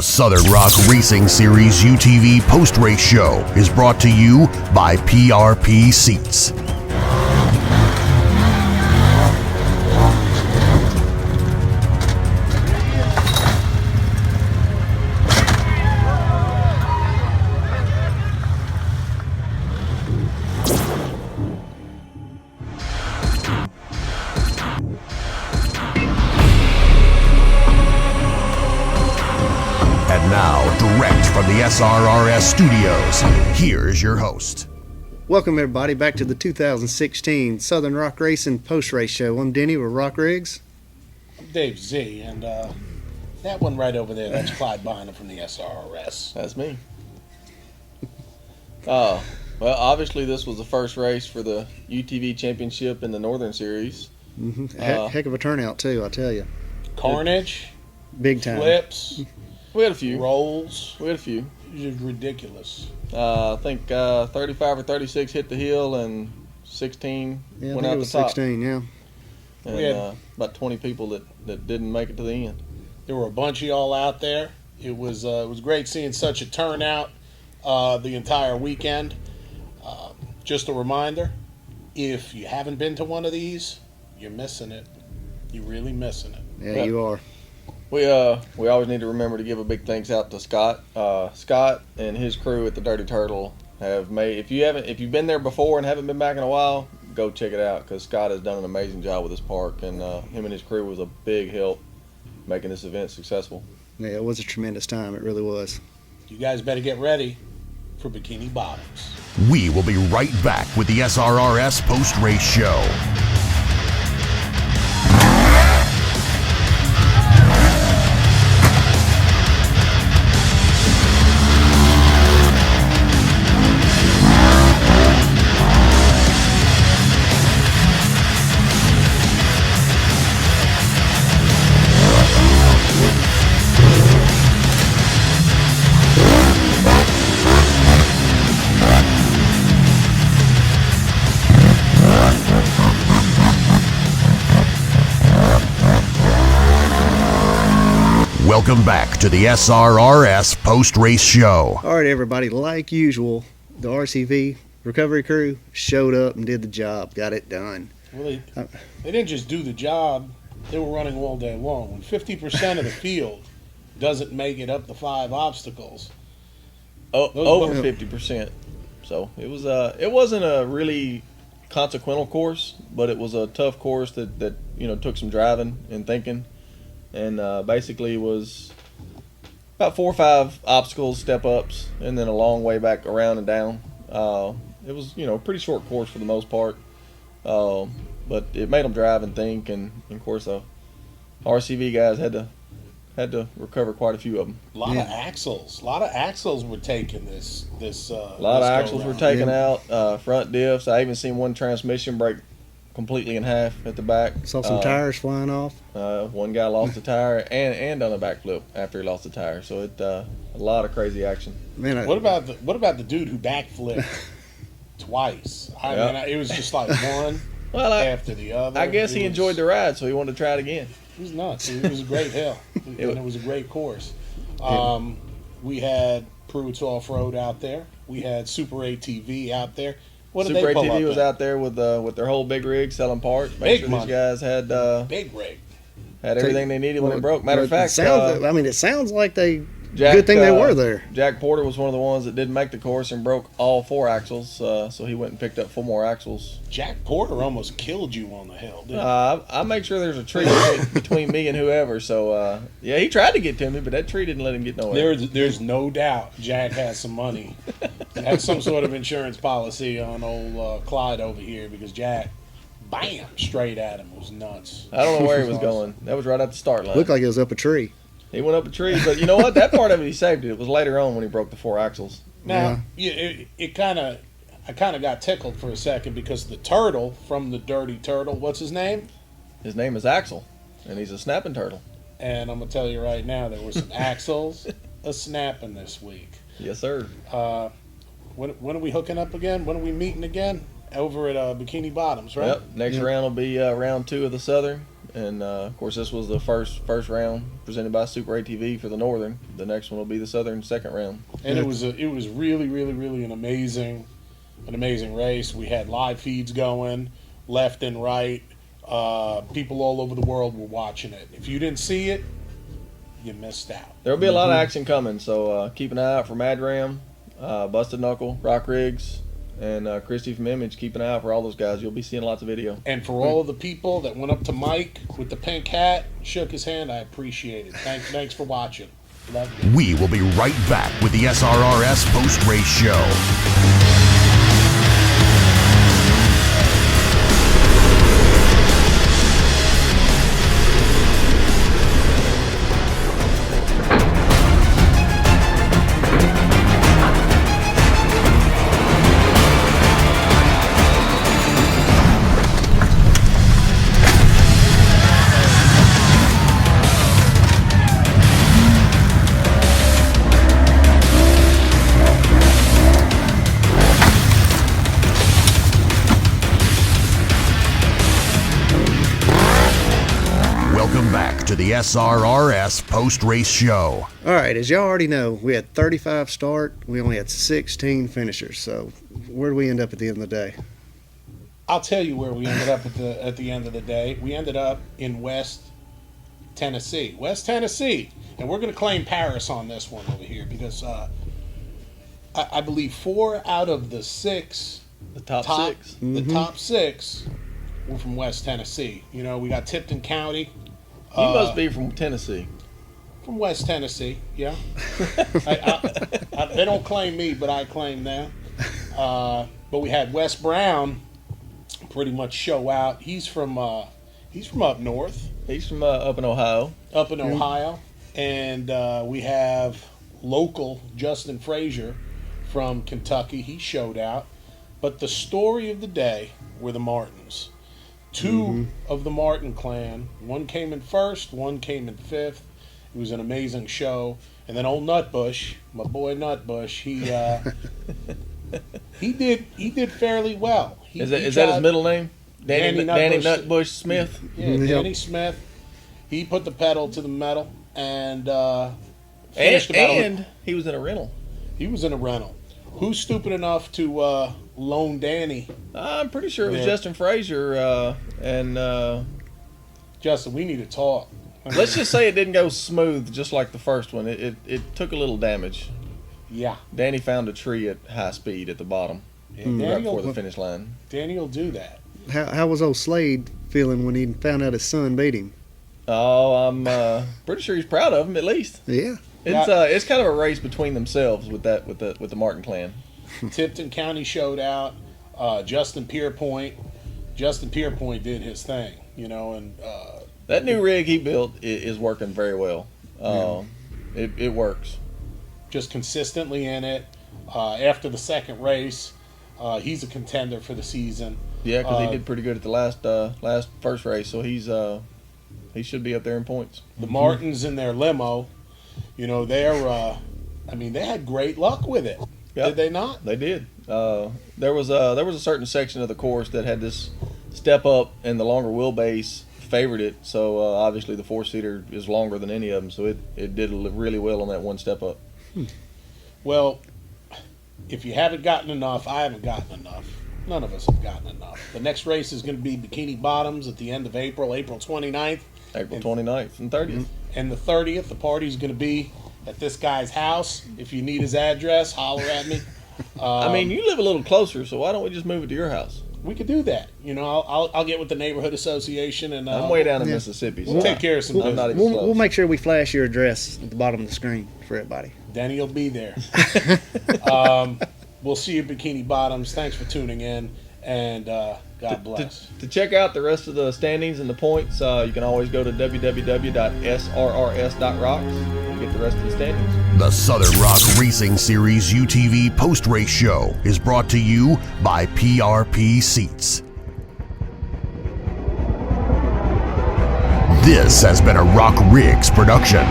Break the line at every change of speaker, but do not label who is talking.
Southern Rock Racing Series UTV post-race show is brought to you by PRP Seats. And now, direct from the SRRS studios, here's your host.
Welcome everybody back to the 2016 Southern Rock Racing post-race show. I'm Denny with Rock Rigs.
I'm Dave Z, and that one right over there, that's Clyde Bynum from the SRRS.
That's me. Well, obviously this was the first race for the UTV Championship in the Northern Series.
Mm-hmm. Heck of a turnout too, I'll tell you.
Carnage,
big time.
flips,
We had a few.
rolls.
We had a few.
It was ridiculous.
I think 35 or 36 hit the hill and 16
Yeah, I
went
think
out
it was
the top.
16, yeah.
And
We had-
about 20 people that didn't make it to the end.
There were a bunch of y'all out there. It was great seeing such a turnout the entire weekend. Just a reminder, if you haven't been to one of these, you're missing it. You're really missing it.
Yeah, you are.
We always need to remember to give a big thanks out to Scott. Scott and his crew at the Dirty Turtle have made. If you've been there before and haven't been back in a while, go check it out because Scott has done an amazing job with this park, and him and his crew was a big help making this event successful.
Yeah, it was a tremendous time. It really was.
You guys better get ready for Bikini Bottoms.
We will be right back with the SRRS post-race show. Welcome back to the SRRS post-race show.
All right, everybody, like usual, the RCV recovery crew showed up and did the job, got it done.
Well, they didn't just do the job, they were running all day long. When 50% of the field doesn't make it up the 5 obstacles.
Over 50%. So it wasn't a really consequential course, but it was a tough course that took some driving and thinking. And basically it was about 4 or 5 obstacles, step-ups, and then a long way back around and down. It was, a pretty short course for the most part. But it made them drive and think, and of course the RCV guys had to recover quite a few of them.
A lot of axles were taken this
A lot of axles were taken out, front diffs. I even seen one transmission break completely in half at the back.
Saw some tires flying off.
One guy lost a tire and done a backflip after he lost the tire. So a lot of crazy action.
Man,
What about the dude who backflipped twice? I mean, it was just like one after the other.
I guess he enjoyed the ride, so he wanted to try it again.
It was nuts. It was a great hill, and it was a great course. We had Pruitt's Off-Road out there. We had Super ATV out there. What did
Super
they pull
ATV
up
was
in?
out there with their whole big rig selling parts.
Big
These
money.
guys had
Big rig.
had everything they needed when it broke. Matter of
it
fact,
sounds like
Jack,
good thing they were there.
Jack Porter was one of the ones that didn't make the course and broke all 4 axles, so he went and picked up 4 more axles.
Jack Porter almost killed you on the hill, didn't he?
I make sure there's a tree between me and whoever, so he tried to get to me, but that tree didn't let him get nowhere.
There's no doubt Jack has some money. Had some sort of insurance policy on old Clyde over here because Jack, bam, straight at him. It was nuts.
I don't know where he was going. That was right at the start line.
Looked like it was up a tree.
He went up a tree, but you know what? That part of it, he saved it. It was later on when he broke the 4 axles.
Now, I kind of got tickled for a second because the turtle from the Dirty Turtle, what's his name?
His name is Axel, and he's a snapping turtle.
And I'm going to tell you right now, there were some axles a-snapping this week.
Yes, sir.
When are we hooking up again? When are we meeting again? Over at Bikini Bottoms, right?
Yep. Next round will be round 2 of the Southern, And of course, this was the first round presented by Super ATV for the Northern. The next one will be the Southern second round.
And it was really, really, really an amazing race. We had live feeds going left and right. People all over the world were watching it. If you didn't see it, you missed out.
There will be a lot of action coming, so keep an eye out for Madram, Busted Knuckle, Rock Riggs, and Christy from Image. Keep an eye out for all those guys. You'll be seeing lots of video.
And for all of the people that went up to Mike with the pink hat, shook his hand, I appreciate it. Thanks for watching. Love you.
We will be right back with the SRRS post-race show. Welcome back to the SRRS post-race show.
All right, as y'all already know, we had 35 start. We only had 16 finishers. So where do we end up at the end of the day?
I'll tell you where we ended up at the end of the day. We ended up in West Tennessee. And we're going to claim Paris on this one over here because I believe 4 out of the 6,
The top 6.
the top 6 were from West Tennessee. You know, we got Tipton County.
He must be from Tennessee.
From West Tennessee, yeah. They don't claim me, but I claim them. But we had Wes Brown pretty much show out. He's from up north.
He's from up in Ohio.
Up in Ohio. And we have local Justin Frazier from Kentucky. He showed out. But the story of the day were the Martins. 2 of the Martin clan. One came in first, one came in 5th. It was an amazing show. And then old Nutbush, my boy Nutbush, he did fairly well.
Is that his middle name? Danny Nutbush Smith?
Yeah, Danny Smith. He put the pedal to the metal and finished the battle.
And he was in a rental.
He was in a rental. Who's stupid enough to loan Danny?
I'm pretty sure it was Justin Frazier and
Justin, we need to talk.
let's just say it didn't go smooth, just like the first one. It took a little damage.
Yeah.
Danny found a tree at high speed at the bottom, right before the finish line.
Danny will do that.
How was old Slade feeling when he found out his son beat him?
Oh, I'm pretty sure he's proud of him at least.
Yeah.
It's kind of a race between themselves with the Martin clan.
Tipton County showed out. Justin Pierpoint did his thing, you know, and
that new rig he built is working very well. It works.
Just consistently in it. After the second race, he's a contender for the season.
Yeah, because he did pretty good at the first race, so he should be up there in points.
The Martins in their limo, you know, they had great luck with it.
Yep.
Did they not?
They did. There was a certain section of the course that had this step up, and the longer wheelbase favored it. So obviously the 4-seater is longer than any of them, so it did really well on that one step up.
Well, if you haven't gotten enough, I haven't gotten enough. None of us have gotten enough. The next race is going to be Bikini Bottoms at the end of April 29th.
April 29th and 30th.
And the 30th, the party's going to be at this guy's house. If you need his address, holler at me.
I mean, you live a little closer, so why don't we just move it to your house?
We could do that. You know, I'll get with the neighborhood association and
I'm way down in Mississippi, so
we'll take care of some
I'm not
business.
even close.
We'll make sure we flash your address at the bottom of the screen for everybody.
Danny will be there. We'll see you at Bikini Bottoms. Thanks for tuning in, and God bless.
To check out the rest of the standings and the points, you can always go to www.srrs.rocks and get the rest of the standings.
The Southern Rock Racing Series UTV post-race show is brought to you by PRP Seats. This has been a Rock Riggs production.